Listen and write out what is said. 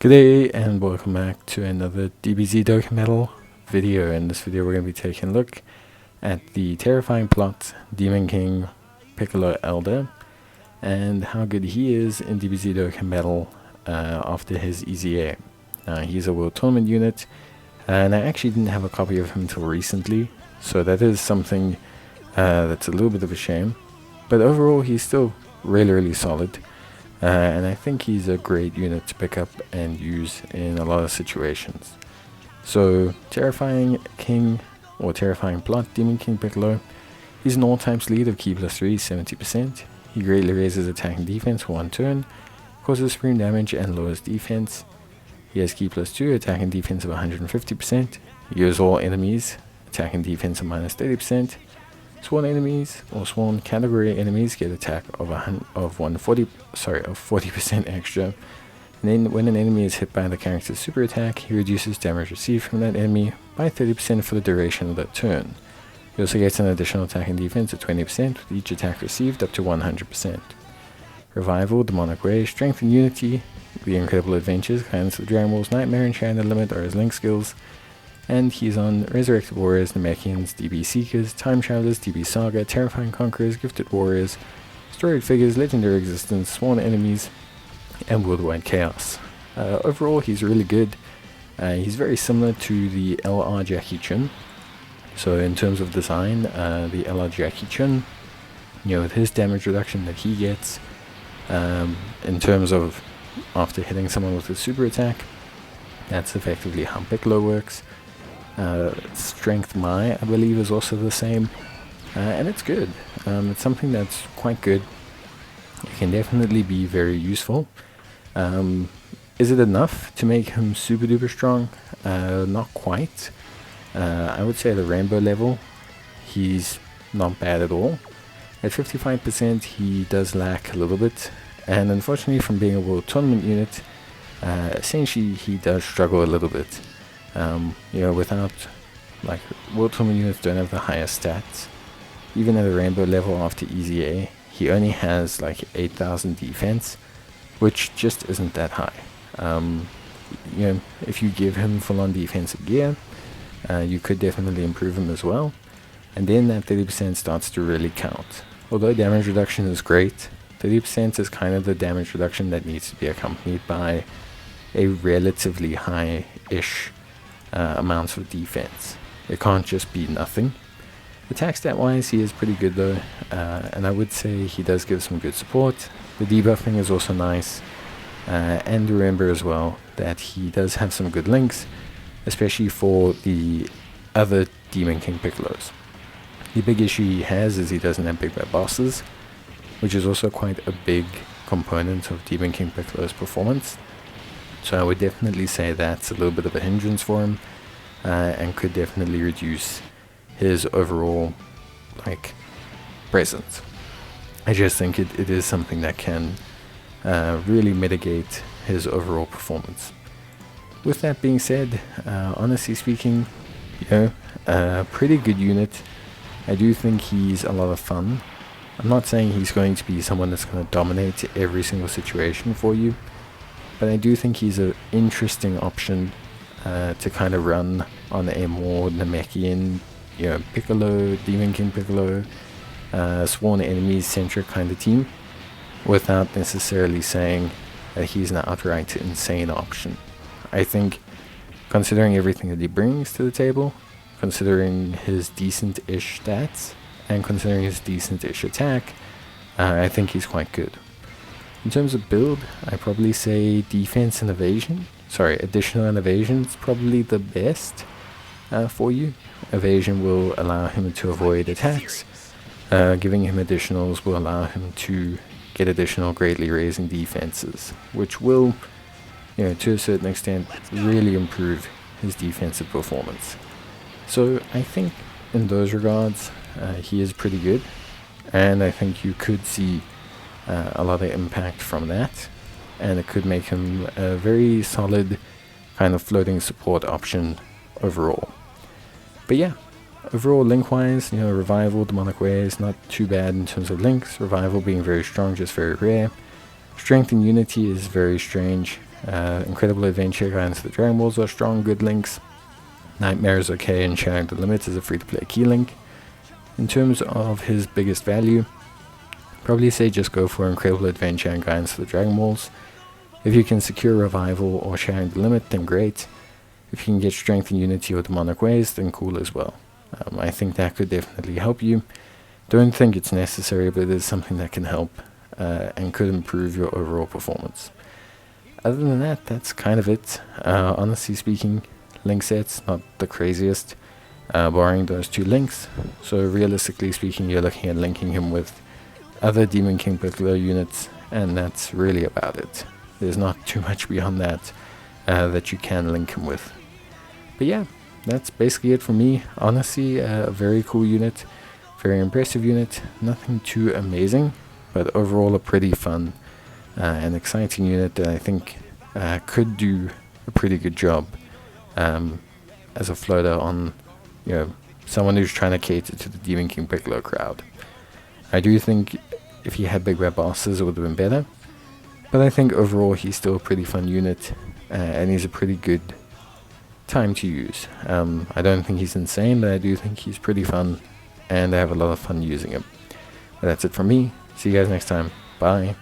G'day and welcome back to another DBZ Dokkan video. In this video we're going to be taking a look at the terrifying plot Demon King Piccolo Elder and how good he is in DBZ Dokkan after his EZA. He's a World Tournament unit and I actually didn't have a copy of him until recently, so that is something that's a little bit of a shame, but overall he's still really solid. And I think he's a great unit to pick up and use in a lot of situations. So, Terrifying King, or Terrifying Plot, Demon King Piccolo. He's an all-types lead of Ki +3, 70%. He greatly raises attack and defense for 1 turn, causes supreme damage and lowers defense. He has Ki +2, attack and defense of 150%. He gives all enemies attack and defense of -30%. Sworn enemies or sworn category enemies get attack of 40% extra. And then when an enemy is hit by the character's super attack, he reduces damage received from that enemy by 30% for the duration of that turn. He also gets an additional attack and defense of 20% with each attack received up to 100%. Revival, Demonic Way, Strength and Unity, The Incredible Adventures, Guidance of the Dragon Balls, Nightmare, Enchanted Limit are his link skills. And he's on Resurrected Warriors, Namekians, DB Seekers, Time Travelers, DB Saga, Terrifying Conquerors, Gifted Warriors, Storied Figures, Legendary Existence, Sworn Enemies, and Worldwide Chaos. Overall, he's really good. He's very similar to the LR Jackie Chun. So in terms of design, the LR Jackie Chun, with his damage reduction that he gets, in terms of after hitting someone with a super attack, that's effectively how Piccolo works. Strength I believe is also the same, and it's good. It's something that's quite good. It can definitely be very useful. Is it enough to make him super duper strong? Not quite. I would say at the rainbow level he's not bad at all. At 55% he does lack a little bit, and unfortunately from being a World Tournament unit, essentially he does struggle a little bit. Without, like, World Tournament units don't have the highest stats. Even at a rainbow level after EZA, he only has like 8,000 defense, which just isn't that high. If you give him full-on defensive gear, you could definitely improve him as well, and then that 30% starts to really count. Although damage reduction is great, 30% is kind of the damage reduction that needs to be accompanied by a relatively high-ish amounts of defense. It can't just be nothing. Attack stat wise he is pretty good though, and I would say he does give some good support. The debuffing is also nice, and remember as well that he does have some good links, especially for the other Demon King Piccolos. The big issue he has is he doesn't have big bad bosses, which is also quite a big component of Demon King Piccolo's performance. So I would definitely say that's a little bit of a hindrance for him, and could definitely reduce his overall presence. I just think it is something that can really mitigate his overall performance. With that being said, honestly speaking, pretty good unit. I do think he's a lot of fun. I'm not saying he's going to be someone that's going to dominate every single situation for you, but I do think he's an interesting option to kind of run on a more Namekian, Piccolo, Demon King Piccolo, sworn enemies centric kind of team, without necessarily saying that he's an outright insane option. I think, considering everything that he brings to the table, considering his decent-ish stats, and considering his decent-ish attack, I think he's quite good. In terms of build, I probably say defense and evasion. Additional and evasion is probably the best for you. Evasion will allow him to avoid attacks. Giving him additionals will allow him to get additional greatly raising defenses, which will, to a certain extent, really improve his defensive performance. So I think in those regards, he is pretty good, and I think you could see a lot of impact from that, and it could make him a very solid kind of floating support option overall. But yeah, overall link wise, Revival, Demonic Way is not too bad in terms of links. Revival being very strong, just very rare. Strength and Unity is very strange. Incredible Adventure Guide to the Dragon Balls are strong, good links. Nightmare is okay, and Sharing the Limits is a free-to-play key link. In terms of his biggest value, probably say just go for Incredible Adventure and Guidance to the Dragon Balls. If you can secure Revival or Sharing the Limit, then great. If you can get Strength and Unity or Demonic Ways, then cool as well. I think that could definitely help you. Don't think it's necessary, but it is something that can help and could improve your overall performance. Other than that, that's kind of it. Honestly speaking, link sets, not the craziest, barring those 2 links. So realistically speaking, you're looking at linking him with other Demon King Piccolo units, and that's really about it. There's not too much beyond that that you can link him with. But yeah, that's basically it for me. Honestly, a very cool unit, very impressive unit, nothing too amazing, but overall a pretty fun and exciting unit that I think could do a pretty good job as a floater on, someone who's trying to cater to the Demon King Piccolo crowd. I do think if he had big red bosses, it would have been better, but I think overall he's still a pretty fun unit, and he's a pretty good time to use. I don't think he's insane, but I do think he's pretty fun, and I have a lot of fun using him. But that's it from me. See you guys next time. Bye.